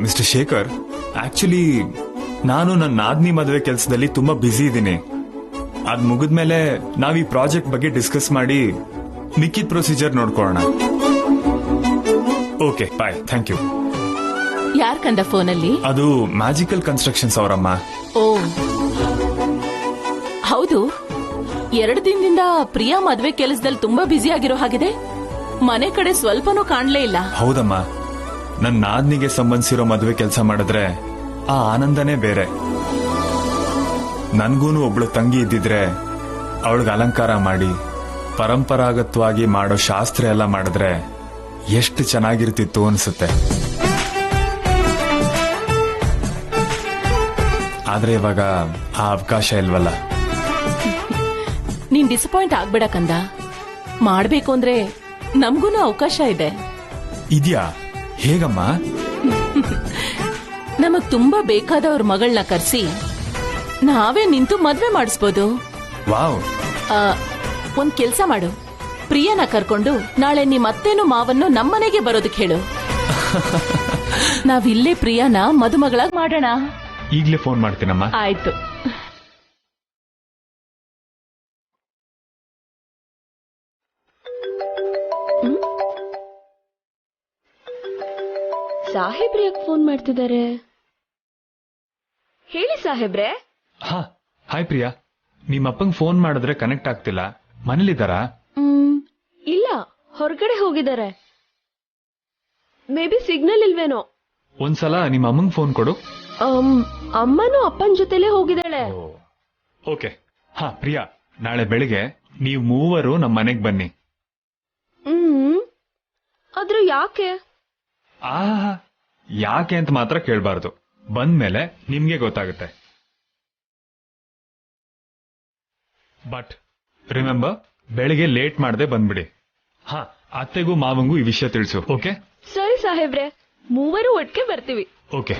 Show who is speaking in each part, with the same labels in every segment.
Speaker 1: Mister Shekhar, actually ನಾನು ನನ್ನ ನಾದ್ನಿ ಮದುವೆ ಕೆಲಸದಲ್ಲಿ ತುಂಬಾ ಬ್ಯುಸಿ ಇದ್ದೀನಿ. ಅದ್ ಮುಗಿದ್ಮೇಲೆ ನಾವ್ ಈ ಪ್ರಾಜೆಕ್ಟ್ ಬಗ್ಗೆ ಡಿಸ್ಕಸ್ ಮಾಡಿ ಮಿಕ್ಕಿದ ಪ್ರೊಸೀಜರ್ ನೋಡ್ಕೊಳ್ಳೋಣ. Okay bye, thank you.
Speaker 2: ಯಾರ್ ಕಂದ ಫೋನಲ್ಲಿ?
Speaker 1: ಅದು ಮ್ಯಾಜಿಕಲ್ ಕನ್ಸ್ಟ್ರಕ್ಷನ್ಸ್ ಅವರಮ್ಮ.
Speaker 2: ಓ ಹೌದು, 2 ದಿನದಿಂದ ಪ್ರಿಯಾ ಮದ್ವೆ ಕೆಲಸದಲ್ಲಿ ತುಂಬಾ ಬ್ಯುಸಿ ಆಗಿರೋ ಹಾಗಿದೆ. ಮನೆ ಕಡೆ ಸ್ವಲ್ಪನೂ ಕಾಣ್ಲೇ ಇಲ್ಲ.
Speaker 1: ಹೌದಮ್ಮ, ನನ್ನ ನಾದ್ನಿಗೆ ಸಂಬಂಧಿಸಿರೋ ಮದುವೆ ಕೆಲಸ ಮಾಡಿದ್ರೆ ಆ ಆನಂದನೇ ಬೇರೆ. ನನ್ಗೂನು ಒಬ್ಳು ತಂಗಿ ಇದ್ದಿದ್ರೆ ಅವಳಿಗೆ ಅಲಂಕಾರ ಮಾಡಿ ಪರಂಪರಾಗತವಾಗಿ ಮಾಡೋ ಶಾಸ್ತ್ರ ಎಲ್ಲ ಮಾಡಿದ್ರೆ ಎಷ್ಟು ಚೆನ್ನಾಗಿರ್ತಿತ್ತು ಅನ್ಸುತ್ತೆ. ಆದ್ರೆ ಇವಾಗ ಆ ಅವಕಾಶ ಇಲ್ವಲ್ಲ.
Speaker 2: ನೀನ್ ಡಿಸಪಾಯಿಂಟ್ ಆಗ್ಬೇಡ ಕಂದ. ಮಾಡ್ಬೇಕು ಅಂದ್ರೆ ನಮ್ಗೂನು ಅವಕಾಶ ಇದೆ.
Speaker 1: ಇದ್ಯಾ? ಹೇಗಮ್ಮ?
Speaker 2: ನಮಗ್ ತುಂಬಾ ಬೇಕಾದವ್ರ ಮಗಳನ್ನ ಕರ್ಸಿ ನಾವೇ ನಿಂತು ಮದ್ವೆ ಮಾಡಿಸ್ಬೋದು.
Speaker 1: ವಾವ್.
Speaker 2: ಒಂದ್ ಕೆಲ್ಸ ಮಾಡು, ಪ್ರಿಯನ ಕರ್ಕೊಂಡು ನಾಳೆ ನಿಮ್ ಅತ್ತೇನು ಮಾವನ್ನು ನಮ್ಮನೆಗೆ ಬರೋದಕ್ಕೆ ಹೇಳು. ನಾವಿಲ್ಲೇ ಪ್ರಿಯಾನ ಮದುಮಗಳಾಗಿ ಮಾಡೋಣ.
Speaker 1: ಈಗ್ಲೇ ಫೋನ್ ಮಾಡ್ತೀನಮ್ಮ.
Speaker 2: ಆಯ್ತು.
Speaker 3: ಸಾಹೇಬ್ರೆ ಯಾಕೆ ಫೋನ್ ಮಾಡ್ತಿದ್ದಾರೆ? ಹೇಳಿ ಸಾಹೇಬ್ರೆ.
Speaker 1: ಹಾ, ಹಾಯ್ ಪ್ರಿಯಾ. ನಿಮ್ಮಪ್ಪಂಗ್ ಫೋನ್ ಮಾಡಿದ್ರೆ ಕನೆಕ್ಟ್ ಆಗ್ತಿಲ್ಲ. ಮನೇಲಿದ್ದಾರಾ?
Speaker 3: ಇಲ್ಲ, ಹೊರಗಡೆ ಹೋಗಿದ್ದಾರೆ. ಮೇ ಬಿ ಸಿಗ್ನಲ್ ಇಲ್ವೇನೋ.
Speaker 1: ಒಂದ್ಸಲ ನಿಮ್ಮ ಅಮ್ಮಂಗ್ ಫೋನ್ ಕೊಡು.
Speaker 3: ಅಮ್ಮನೂ ಅಪ್ಪನ ಜೊತೆಲೇ ಹೋಗಿದ್ದಾಳೆ.
Speaker 1: ಓಕೆ. ಹಾ ಪ್ರಿಯಾ, ನಾಳೆ ಬೆಳಿಗ್ಗೆ ನೀವು ಮೂವರು ನಮ್ಮ ಮನೆಗ್ ಬನ್ನಿ.
Speaker 3: ಆದ್ರೂ ಯಾಕೆ?
Speaker 1: ಯಾಕೆ ಅಂತ ಮಾತ್ರ ಕೇಳಬಾರ್ದು. ಬಂದ್ಮೇಲೆ ನಿಮ್ಗೆ ಗೊತ್ತಾಗುತ್ತೆ. ಬಟ್ ರಿಮೆಂಬರ್, ಬೆಳಿಗ್ಗೆ ಲೇಟ್ ಮಾಡದೆ ಬಂದ್ಬಿಡಿ. ಹಾ, ಅತ್ತೆಗೂ ಮಾವಂಗೂ ಈ ವಿಷಯ ತಿಳಿಸು. ಓಕೆ?
Speaker 3: ಸರಿ ಸಾಹೇಬ್ರೆ, ಮೂವರು ಒಟ್ಟಿಗೆ ಬರ್ತೀವಿ.
Speaker 1: ಓಕೆ.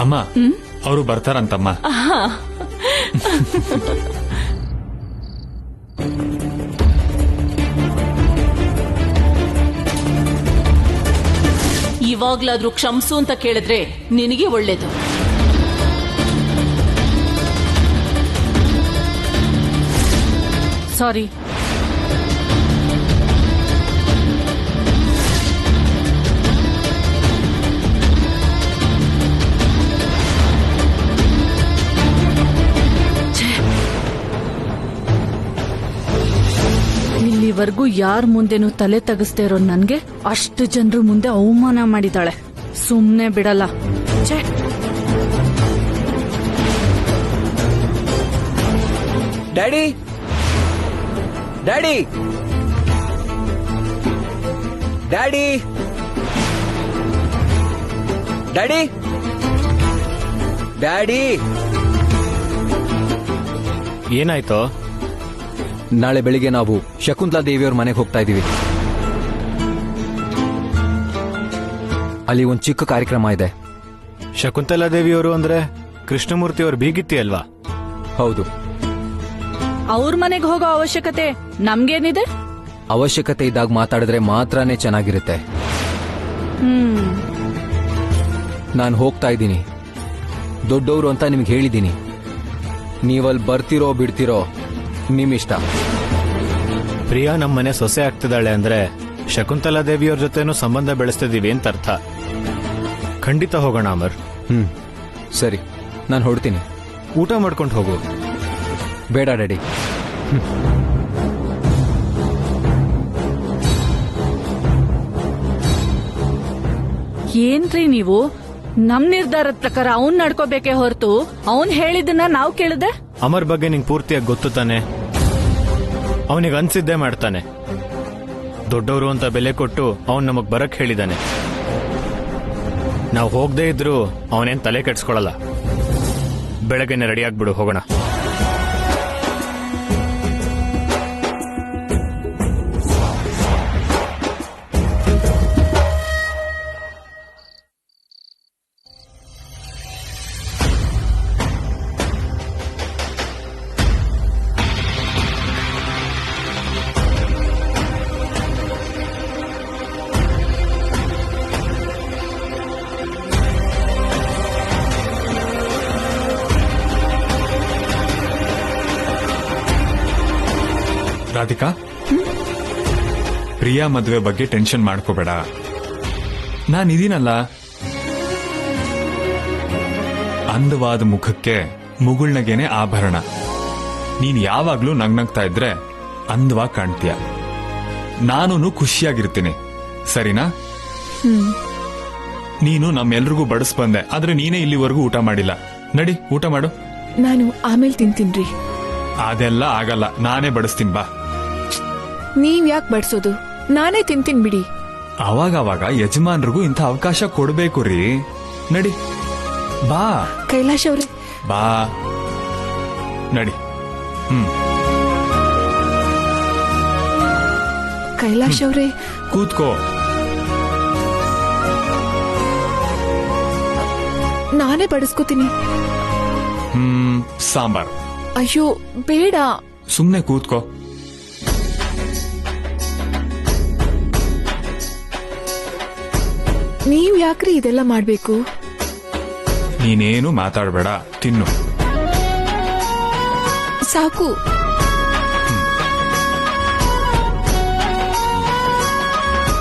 Speaker 1: ಅಮ್ಮ, ಅವರು ಬರ್ತಾರಂತಮ್ಮ.
Speaker 2: ಇವಾಗ್ಲಾದ್ರೂ ಕ್ಷಮಿಸು ಅಂತ ಕೇಳಿದ್ರೆ ನಿನಗೆ ಒಳ್ಳೇದು. ಸಾರಿ.
Speaker 4: ಇಲ್ಲಿವರೆಗೂ ಯಾರ ಮುಂದೆನೂ ತಲೆ ತಗಸ್ದೇ ಇರೋ ನನ್ಗೆ ಅಷ್ಟು ಜನರು ಮುಂದೆ ಅವಮಾನ ಮಾಡಿದಾಳೆ. ಸುಮ್ನೆ ಬಿಡಲ್ಲ.
Speaker 5: Daddy, daddy, daddy, daddy, daddy.
Speaker 6: ಏನಾಯ್ತು?
Speaker 5: ನಾಳೆ ಬೆಳಿಗ್ಗೆ ನಾವು ಶಕುಂತಲಾ ದೇವಿಯವ್ರ ಮನೆಗೆ ಹೋಗ್ತಾ ಇದೀವಿ. ಅಲ್ಲಿ ಒಂದು ಚಿಕ್ಕ ಕಾರ್ಯಕ್ರಮ ಇದೆ.
Speaker 6: ಶಕುಂತಲಾ ದೇವಿಯವರು ಅಂದ್ರೆ ಕೃಷ್ಣಮೂರ್ತಿಯವ್ರ ಬೀಗಿತ್ತಿ ಅಲ್ವಾ?
Speaker 5: ಹೌದು.
Speaker 4: ಅವ್ರ ಮನೆಗೆ ಹೋಗೋ ಅವಶ್ಯಕತೆ ನಮ್ಗೇನಿದೆ?
Speaker 5: ಅವಶ್ಯಕತೆ ಇದ್ದಾಗ ಮಾತಾಡಿದ್ರೆ ಮಾತ್ರನೇ ಚೆನ್ನಾಗಿರುತ್ತೆ. ನಾನು ಹೋಗ್ತಾ ಇದ್ದೀನಿ. ದೊಡ್ಡವರು ಅಂತ ನಿಮ್ಗೆ ಹೇಳಿದ್ದೀನಿ. ನೀವಲ್ಲಿ ಬರ್ತಿರೋ ಬಿಡ್ತಿರೋ ನಿಮ್ಮಿಷ್ಟ.
Speaker 6: ಪ್ರಿಯಾ ನಮ್ಮನೆ ಸೊಸೆ ಆಗ್ತಿದ್ದಾಳೆ ಅಂದ್ರೆ ಶಕುಂತಲಾ ದೇವಿಯವ್ರ ಜೊತೆನೂ ಸಂಬಂಧ ಬೆಳೆಸ್ತಿದೀವಿ ಅಂತ ಅರ್ಥ. ಖಂಡಿತ ಹೋಗೋಣ ಅಮರ್.
Speaker 5: ಸರಿ, ನಾನು ಹೊಡ್ತೀನಿ.
Speaker 6: ಊಟ ಮಾಡ್ಕೊಂಡು ಹೋಗು.
Speaker 5: ಬೇಡ ಡ್ಯಾಡಿ.
Speaker 4: ಏನ್ರಿ ನೀವು? ನಮ್ ನಿರ್ಧಾರದ ಪ್ರಕಾರ ಅವ್ನ್ ನಡ್ಕೋಬೇಕೇ ಹೊರತು ಅವ್ನ್ ಹೇಳಿದ್ದನ್ನ ನಾವ್ ಕೇಳಿದೆ.
Speaker 6: ಅಮರ್ ಬಗ್ಗೆ ನಿಂಗೆ ಪೂರ್ತಿಯಾಗಿ ಗೊತ್ತು ತಾನೆ. ಅವನಿಗೆ ಅನ್ಸಿದ್ದೇ ಮಾಡ್ತಾನೆ. ದೊಡ್ಡವರು ಅಂತ ಬೆಲೆ ಕೊಟ್ಟು ಅವನ್ ನಮಗ್ ಬರಕ್ ಹೇಳಿದಾನೆ. ನಾವು ಹೋಗದೆ ಇದ್ರು ಅವನೇನ್ ತಲೆ ಕೆಡ್ಸ್ಕೊಳಲ್ಲ. ಬೆಳಗ್ಗೆನೆ ರೆಡಿ ಆಗ್ಬಿಡು, ಹೋಗೋಣ.
Speaker 1: ರಾಧಿಕಾ, ಪ್ರಿಯಾ ಮದುವೆ ಬಗ್ಗೆ ಟೆನ್ಷನ್ ಮಾಡ್ಕೋಬೇಡ. ನಾನಿದೀನಲ್ಲ. ಅಂದವಾದ ಮುಖಕ್ಕೆ ಮುಗುಳ್ನಗೆನೆ ಆಭರಣ. ನೀನ್ ಯಾವಾಗ್ಲೂ ನಗ್ನಗ್ತಾ ಇದ್ರೆ ಅಂದವಾಗಿ ಕಾಣ್ತೀಯ. ನಾನು ಖುಷಿಯಾಗಿರ್ತೀನಿ, ಸರಿನಾ? ನೀನು ನಮ್ಮೆಲ್ರಿಗೂ ಬಡಿಸ್ ಬಂದೆ, ಆದ್ರೆ ನೀನೇ ಇಲ್ಲಿವರೆಗೂ ಊಟ ಮಾಡಿಲ್ಲ. ನಡಿ, ಊಟ ಮಾಡು.
Speaker 7: ನಾನು ಆಮೇಲೆ ತಿಂತೀನ್ರಿ.
Speaker 1: ಅದೆಲ್ಲ ಆಗಲ್ಲ, ನಾನೇ ಬಡಿಸ್ತೀನಿ, ಬಾ.
Speaker 7: ನೀವ್ ಯಾಕೆ ಬಡ್ಸೋದು? ನಾನೇ ತಿಂತೀನಿ ಬಿಡಿ.
Speaker 1: ಅವಾಗವಾಗ ಯಜಮಾನ್ರಿಗೂ ಇಂಥ ಅವಕಾಶ ಕೊಡ್ಬೇಕು ರೀ. ನಡಿ, ಬಾ.
Speaker 7: ಕೈಲಾಶ್ ಅವ್ರೆ,
Speaker 1: ಬಾ, ನಡಿ.
Speaker 7: ಕೈಲಾಶ್ ಅವ್ರೆ,
Speaker 1: ಕೂತ್ಕೋ.
Speaker 7: ನಾನೇ ಬಡಿಸ್ಕೋತೀನಿ.
Speaker 1: ಸಾಂಬಾರ್.
Speaker 7: ಅಯ್ಯೋ ಬೇಡ.
Speaker 1: ಸುಮ್ನೆ ಕೂತ್ಕೋ.
Speaker 7: ನೀವ್ ಯಾಕ್ರಿ ಇದೆಲ್ಲ ಮಾಡ್ಬೇಕು?
Speaker 1: ನೀನೇನು ಮಾತಾಡಬೇಡ, ತಿನ್ನು.
Speaker 7: ಸಾಕು.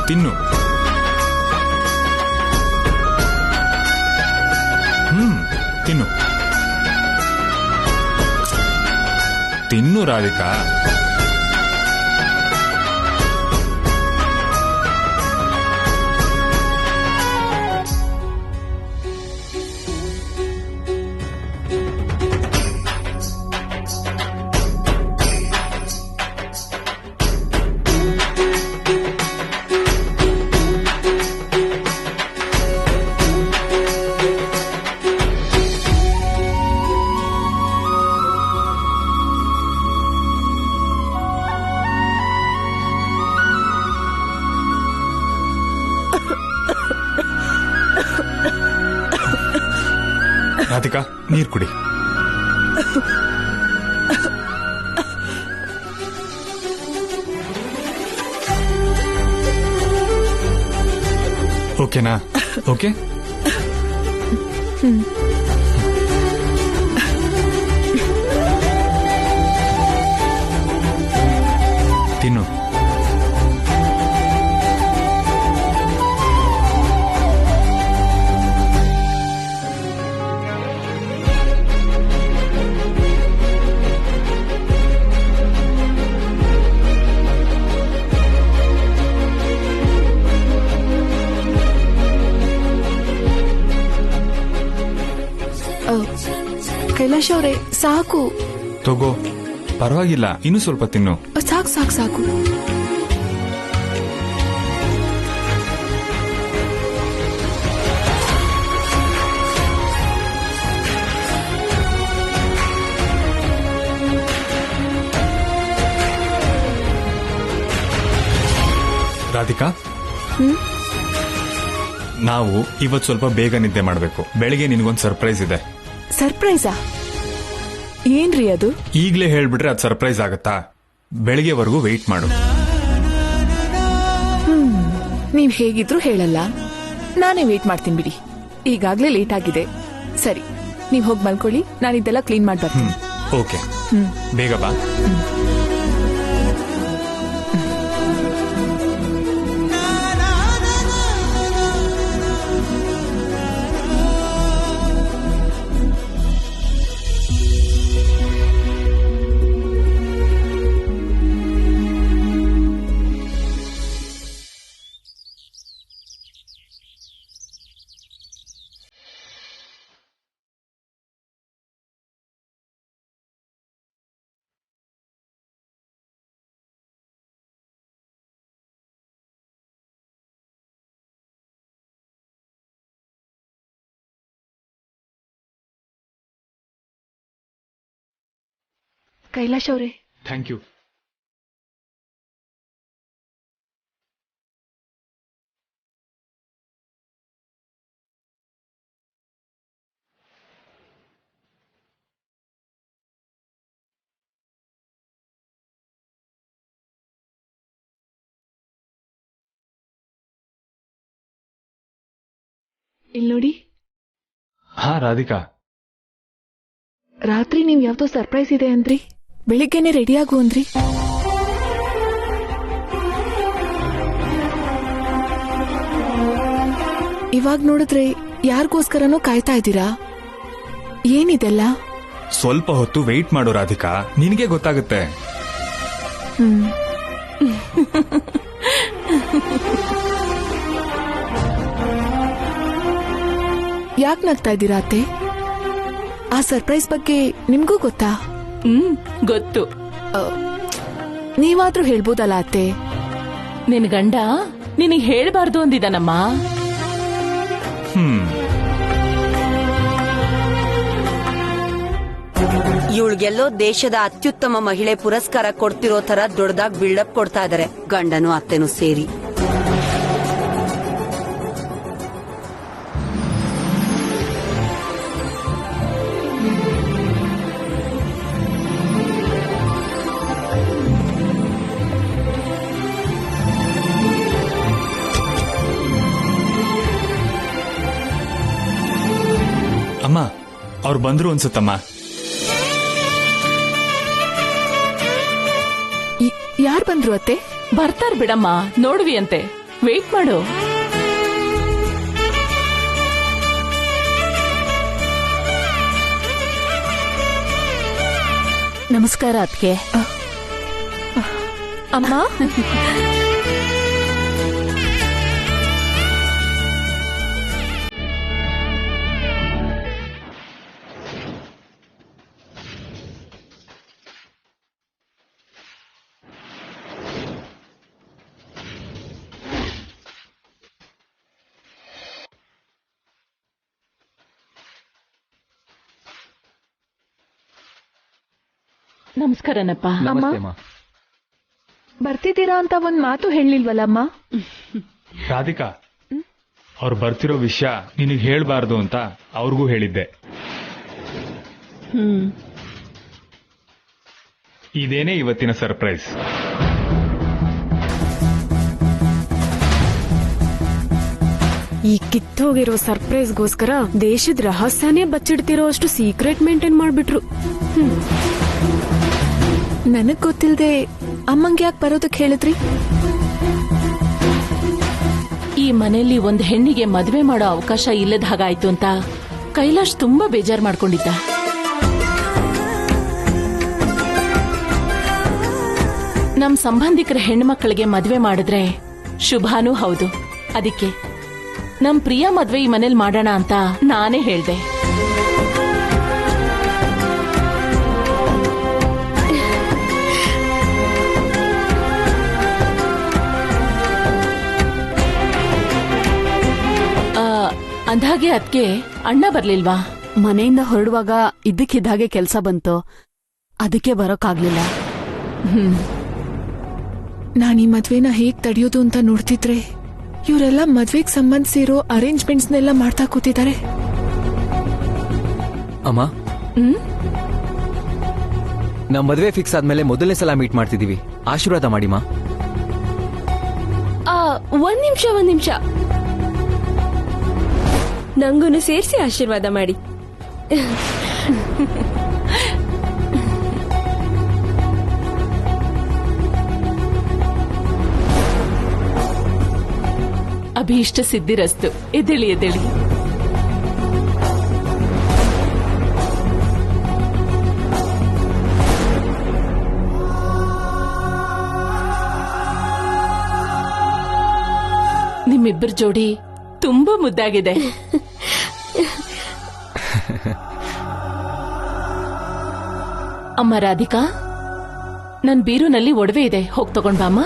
Speaker 1: ತಿನ್ನು. ತಿನ್ನು. ತಿನ್ನು ರಾಧಿಕಾ. ರಾಧಿಕಾ, ನೀರ್ ಕುಡಿ. ಓಕೆನಾ? ಓಕೆ. ತಿನ್ನು.
Speaker 7: ಕೈಲಾಶ್ ಅವ್ರೆ, ಸಾಕು.
Speaker 1: ತಗೋ, ಪರವಾಗಿಲ್ಲ, ಇನ್ನೂ ಸ್ವಲ್ಪ ತಿನ್ನು.
Speaker 7: ಸಾಕು ಸಾಕು ಸಾಕು.
Speaker 1: ರಾಧಿಕಾ, ನಾವು ಇವತ್ತು ಸ್ವಲ್ಪ ಬೇಗ ನಿದ್ದೆ ಮಾಡಬೇಕು. ಬೆಳಿಗ್ಗೆ ನಿನ್ಗೊಂದು ಸರ್ಪ್ರೈಸ್ ಇದೆ.
Speaker 7: ಸರ್ಪ್ರೈಸಾ? ಏನ್ರಿ ಅದು?
Speaker 1: ಈಗ್ಲೇ ಹೇಳ್ಬಿಟ್ರೆ ಅದು ಸರ್ಪ್ರೈಸ್ ಆಗತ್ತಾ? ಬೆಳಿಗ್ಗೆವರೆಗೂ ವೆಯ್ಟ್ ಮಾಡು.
Speaker 7: ನೀವ್ ಹೇಗಿದ್ರು ಹೇಳಲ್ಲ, ನಾನೇ ವೇಟ್ ಮಾಡ್ತೀನಿ ಬಿಡಿ. ಈಗಾಗ್ಲೇ ಲೇಟ್ ಆಗಿದೆ. ಸರಿ, ನೀವ್ ಹೋಗಿ ಮಲ್ಕೊಳ್ಳಿ, ನಾನಿದ್ದೆಲ್ಲ ಕ್ಲೀನ್ ಮಾಡಿ ಬರ್ತೀನಿ.
Speaker 1: ಓಕೆ, ಬೇಗ ಬಾ.
Speaker 7: ಕೈಲಾಶ್ ಅವ್ರೆ,
Speaker 1: ಥ್ಯಾಂಕ್ ಯು.
Speaker 7: ಇಲ್ಲಿ ನೋಡಿ.
Speaker 1: ಹಾ ರಾಧಿಕಾ,
Speaker 7: ರಾತ್ರಿ ನೀವ್ ಯಾವ್ದೋ ಸರ್ಪ್ರೈಸ್ ಇದೆ ಅಂದ್ರಿ, ಬೆಳಿಗ್ಗೆನೆ ರೆಡಿ ಆಗು ಅಂದ್ರಿ. ಇವಾಗ ನೋಡಿದ್ರೆ ಯಾರಿಗೋಸ್ಕರನೋ ಕಾಯ್ತಾ ಇದ್ದೀರಾ? ಏನಿದೆಲ್ಲ?
Speaker 1: ಸ್ವಲ್ಪ ಹೊತ್ತು ವೆಯ್ಟ್ ಮಾಡು ರಾಧಿಕಾ, ನಿನಗೆ ಗೊತ್ತಾಗುತ್ತೆ.
Speaker 7: ಯಾಕೆ ನಗ್ತಾ ಇದ್ದೀರಾ ಅತ್ತೆ? ಆ ಸರ್ಪ್ರೈಸ್ ಬಗ್ಗೆ ನಿಮ್ಗೂ ಗೊತ್ತಾ?
Speaker 2: ಗೊತ್ತು.
Speaker 7: ನೀವಾದ್ರೂ ಹೇಳ್ಬೋದಲ್ಲ ಅತ್ತೆ.
Speaker 2: ನಿನ್ ಗಂಡ ನಿನಗ್ ಹೇಳ್ಬಾರ್ದು ಅಂದಿದ್ದಾನಮ್ಮ.
Speaker 8: ಇವಳಿಗೆಲ್ಲೋ ದೇಶದ ಅತ್ಯುತ್ತಮ ಮಹಿಳೆ ಪುರಸ್ಕಾರ ಕೊಡ್ತಿರೋ ತರ ದೊಡ್ಡದಾಗ್ ಬಿಲ್ಡಪ್ ಕೊಡ್ತಾ ಇದಾರೆ ಗಂಡನು ಅತ್ತೆನೂ ಸೇರಿ.
Speaker 1: ಅಮ್ಮ, ಅವ್ರು ಬಂದ್ರು ಅನ್ಸುತ್ತಮ್ಮ.
Speaker 7: ಯಾರು ಬಂದ್ರು ಅತ್ತೆ?
Speaker 2: ಬರ್ತಾರ್ ಬಿಡಮ್ಮ, ನೋಡ್ವಿ ಅಂತೆ. ವೇಟ್ ಮಾಡು.
Speaker 4: ನಮಸ್ಕಾರ ಅದ್ಕೆ.
Speaker 3: ಅಮ್ಮ,
Speaker 2: ನಮಸ್ಕಾರನಪ್ಪ.
Speaker 5: ನಮಸ್ತೆ ಅಮ್ಮ.
Speaker 3: ಬರ್ತಿದ್ದೀರಾ ಅಂತ ಒಂದ್ ಮಾತು ಹೇಳಿಲ್ವಲ್ಲಮ್ಮ?
Speaker 1: ರಾಧಿಕಾ, ಅವ್ರು ಬರ್ತಿರೋ ವಿಷಯ ನಿನಗೆ ಹೇಳ್ಬಾರ್ದು ಅಂತ ಅವ್ರಿಗೂ ಹೇಳಿದ್ದೆ. ಇದೇನೇ ಇವತ್ತಿನ ಸರ್ಪ್ರೈಸ್.
Speaker 9: ಈ ಕಿತ್ತೋಗಿರೋ ಸರ್ಪ್ರೈಸ್ಗೋಸ್ಕರ ದೇಶದ ರಹಸ್ಯನೇ ಬಚ್ಚಿಡ್ತಿರೋ ಅಷ್ಟು ಸೀಕ್ರೆಟ್ ಮೇಂಟೈನ್ ಮಾಡ್ಬಿಟ್ರು.
Speaker 7: ನನಗ್ ಗೊತ್ತಿಲ್ದೆ ಅಮ್ಮಂಗೆ ಯಾಕೆ ಬರೋದಕ್ಕೆ ಹೇಳಿದ್ರಿ?
Speaker 2: ಈ ಮನೆಯಲ್ಲಿ ಒಂದ್ ಹೆಣ್ಣಿಗೆ ಮದ್ವೆ ಮಾಡೋ ಅವಕಾಶ ಇಲ್ಲದ ಹಾಗಾಯ್ತು ಅಂತ ಕೈಲಾಶ್ ತುಂಬಾ ಬೇಜಾರ್ ಮಾಡ್ಕೊಂಡಿದ್ದ. ನಮ್ ಸಂಬಂಧಿಕರ ಹೆಣ್ಮಕ್ಳಿಗೆ ಮದ್ವೆ ಮಾಡಿದ್ರೆ ಶುಭಾನೂ ಹೌದು. ಅದಕ್ಕೆ ನಮ್ ಪ್ರಿಯ ಮದ್ವೆ ಈ ಮನೇಲಿ ಮಾಡೋಣ ಅಂತ ನಾನೇ ಹೇಳ್ದೆ. ಅಂದ್ಹಾಗೆ ಅದಕ್ಕೆ ಅಣ್ಣ ಬರ್ಲಿಲ್ವಾ?
Speaker 4: ಮನೆಯಿಂದ ಹೊರಡುವಾಗ ಇದ್ದಕ್ಕಿದ್ದಾಗೆ ಕೆಲ್ಸ ಬಂತು, ಅದಕ್ಕೆ ಬರೋಕ್ಕಾಗ್ಲಿಲ್ಲ.
Speaker 7: ನಾನ್ ಈ ಮದ್ವೆನ ಹೇಗ್ ತಡೆಯೋದು ಅಂತ ನೋಡ್ತಿದ್ರೆ ಇವರೆಲ್ಲ ಮದ್ವೆಗ್ ಸಂಬಂಧಿಸಿರೋ ಅರೇಂಜ್ಮೆಂಟ್ಸ್ನೆಲ್ಲ ಮಾಡ್ತಾ ಕೂತಿದ್ದಾರೆ.
Speaker 5: ಅಮ್ಮ, ನಾವ್ ಮದ್ವೆ ಫಿಕ್ಸ್ ಆದ್ಮೇಲೆ ಮೊದಲನೇ ಸಲ ಮೀಟ್ ಮಾಡ್ತಿದೀವಿ. ಆಶೀರ್ವಾದ ಮಾಡಿಮಾ.
Speaker 3: ಒಂದ್ ನಿಮಿಷ, ನಂಗೂನು ಸೇರಿಸಿ ಆಶೀರ್ವಾದ ಮಾಡಿ.
Speaker 2: ಅಭೀಷ್ಟ ಸಿದ್ಧಿರಸ್ತು. ಎದ್ದೇಳಿ ಎದ್ದೇಳಿ. ನಿಮ್ಮಿಬ್ಬರ ಜೋಡಿ ತುಂಬಾ ಮುದ್ದಾಗಿದೆ. ಅಮ್ಮ ರಾಧಿಕಾ, ನನ್ ಬೀರುನಲ್ಲಿ ಒಡವೆ ಇದೆ, ಹೋಗ್ ತಗೊಂಡ್ ಬಾಮ್ಮ.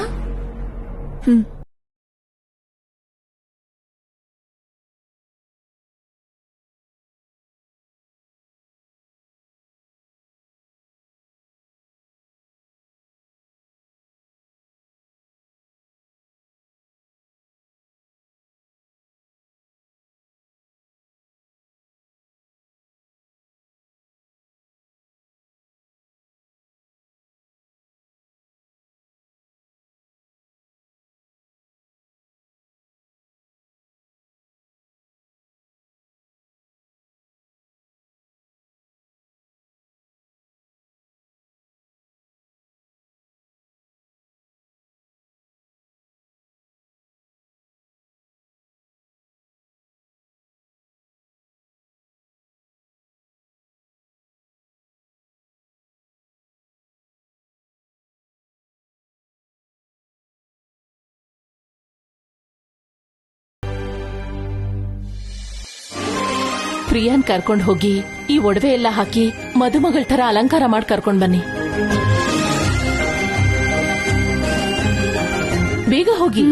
Speaker 2: ಪ್ರಿಯಾನ್ ಕರ್ಕೊಂಡ್ ಹೋಗಿ ಈ ಒಡವೆ ಎಲ್ಲ ಹಾಕಿ ಮದುಮಗಳ ತರ ಅಲಂಕಾರ ಮಾಡಿ ಕರ್ಕೊಂಡ್ ಬನ್ನಿ. ಬೇಗ ಹೋಗಿ.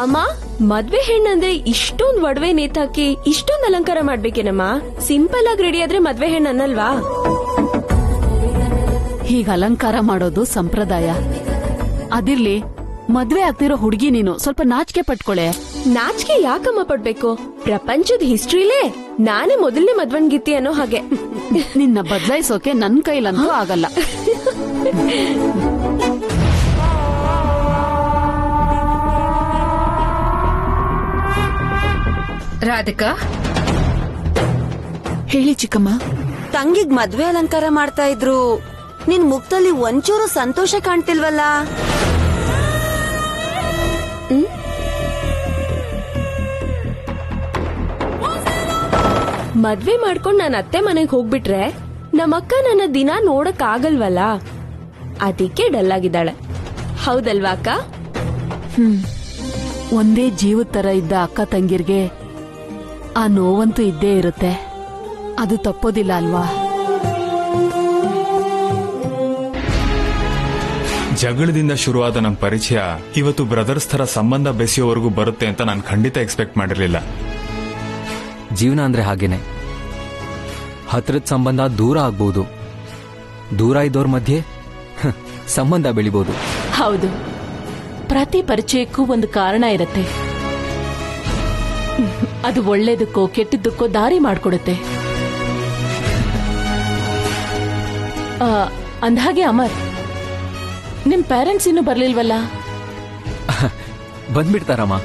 Speaker 3: ಅಮ್ಮ, ಮದ್ವೆ ಹೆಣ್ಣಂದ್ರೆ ಇಷ್ಟೊಂದ್ ಒಡವೆ ನೇತಾಕಿ ಇಷ್ಟೊಂದ್ ಅಲಂಕಾರ ಮಾಡ್ಬೇಕೇನಮ್ಮ? ಸಿಂಪಲ್ ಆಗಿ ರೆಡಿ ಆದ್ರೆ ಮದ್ವೆ ಹೆಣ್ಣು ಅನ್ನಲ್ವಾ?
Speaker 4: ಹೀಗ ಅಲಂಕಾರ ಮಾಡೋದು ಸಂಪ್ರದಾಯ. ಅದಿರ್ಲಿ, ಮದ್ವೆ ಆಗ್ತಿರೋ ಹುಡುಗಿ ನೀನು ಸ್ವಲ್ಪ ನಾಚಿಕೆ ಪಟ್ಕೊಳೆ.
Speaker 3: ನಾಚಿಕೆ ಯಾಕಮ್ಮ ಪಡ್ಬೇಕು? ಪ್ರಪಂಚದ ಹಿಸ್ಟ್ರಿಲೇ ನಾನೇ ಮೊದಲನೇ ಮದ್ವನ್ಗಿತ್ತಿ ಅನ್ನೋ ಹಾಗೆ.
Speaker 4: ನಿನ್ನ ಬದಲಾಯಿಸೋಕೆ ನನ್ ಕೈಲಂತೂ ಆಗಲ್ಲ.
Speaker 7: ರಾಧಿಕಾ, ಹೇಳಿ ಚಿಕ್ಕಮ್ಮ.
Speaker 8: ತಂಗಿಗ್ ಮದ್ವೆ ಅಲಂಕಾರ ಮಾಡ್ತಾ ಇದ್ರು, ನಿನ್ ಮುಖದಲ್ಲಿ ಒಂಚೂರು ಸಂತೋಷ ಕಾಣ್ತಿಲ್ವಲ್ಲ?
Speaker 3: ಮದ್ವೆ ಮಾಡ್ಕೊಂಡ್ ನಾನ್ ಅತ್ತೆ ಮನೆಗ್ ಹೋಗ್ಬಿಟ್ರೆ ನಮ್ಮಕ್ಕ ನನ್ನ ದಿನ ನೋಡಕ್ ಆಗಲ್ವಲ್ಲ, ಅದಕ್ಕೆ ಡಲ್ ಆಗಿದ್ದಾಳೆ. ಹೌದಲ್ವಾ ಅಕ್ಕ?
Speaker 4: ಒಂದೇ ಜೀವದ ತರ ಇದ್ದ ಅಕ್ಕ ತಂಗಿರ್ಗೆ ಆ ನೋವಂತೂ ಇದ್ದೇ ಇರುತ್ತೆ. ಅದು ತಪ್ಪೋದಿಲ್ಲ ಅಲ್ವಾ?
Speaker 1: ಜಗಳದಿಂದ ಶುರುವಾದ ನಮ್ಮ ಪರಿಚಯ ಇವತ್ತು ಬ್ರದರ್ಸ್ ತರ ಸಂಬಂಧ ಬೆಸೆಯೋವರೆಗೂ ಬರುತ್ತೆ ಅಂತ ನಾನು ಖಂಡಿತ ಎಕ್ಸ್ಪೆಕ್ಟ್ ಮಾಡಿರ್ಲಿಲ್ಲ.
Speaker 5: ಜೀವನ ಅಂದ್ರೆ ಹಾಗೇನೆ, ಹತ್ರದ ಸಂಬಂಧ ದೂರ ಆಗ್ಬಹುದು, ದೂರ ಇದ್ದವ್ರ ಮಧ್ಯೆ ಸಂಬಂಧ ಬೆಳಿಬಹುದು.
Speaker 2: ಹೌದು, ಪ್ರತಿ ಪರಿಚಯಕ್ಕೂ ಒಂದು ಕಾರಣ ಇರುತ್ತೆ. ಅದು ಒಳ್ಳೇದಕ್ಕೋ ಕೆಟ್ಟದ್ದಕ್ಕೋ ದಾರಿ ಮಾಡ್ಕೊಡುತ್ತೆ. ಅಂದ್ಹಾಗೆ ಅಮರ್, ನಿಮ್ ಪೇರೆಂಟ್ಸ್ ಇನ್ನೂ ಬರ್ಲಿಲ್ವಲ್ಲ?
Speaker 5: ಬಂದ್ಬಿಡ್ತಾರಮ್ಮ.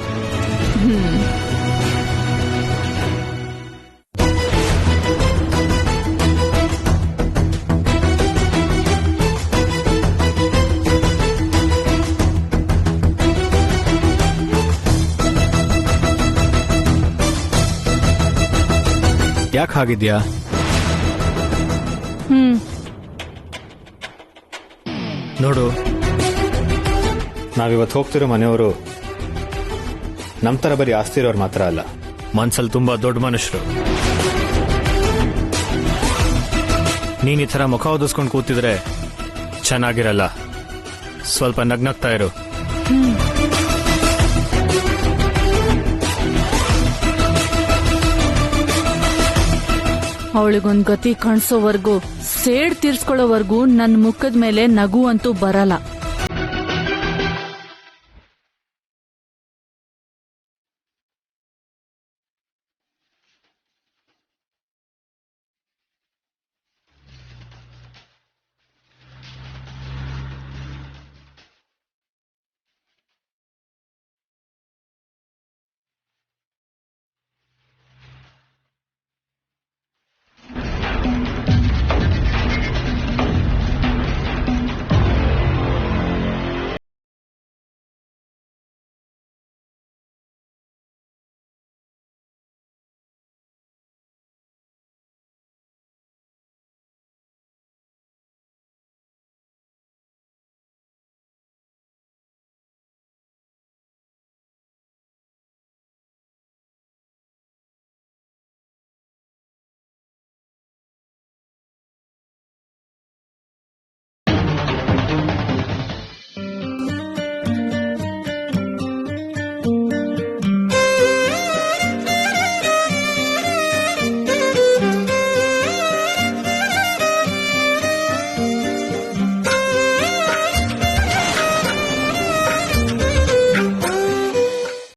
Speaker 6: ಯಾಕೆ ಹಾಗಿದ್ಯಾ? ನೋಡು, ನಾವಿವತ್ತು ಹೋಗ್ತಿರೋ ಮನೆಯವರು ನಮ್ ತರ ಬರೀ ಆಸ್ತಿ ಇರೋರು ಮಾತ್ರ ಅಲ್ಲ, ಮನ್ಸಲ್ಲಿ ತುಂಬಾ ದೊಡ್ಡ ಮನುಷ್ಯರು. ನೀನ್ ಈ ತರ ಮುಖ ಓದಿಸ್ಕೊಂಡು ಕೂತಿದ್ರೆ ಚೆನ್ನಾಗಿರಲ್ಲ. ಸ್ವಲ್ಪ ನಗ್ನಗ್ತಾ ಇರು.
Speaker 4: ಅವಳಿಗೊಂದ್ ಗತಿ ಕಾಣಿಸೋವರ್ಗೂ, ಸೇಡ್ ತೀರ್ಸ್ಕೊಳ್ಳೋವರ್ಗೂ ನನ್ ಮುಖದ ಮೇಲೆ ನಗು ಅಂತೂ ಬರಲ್ಲ.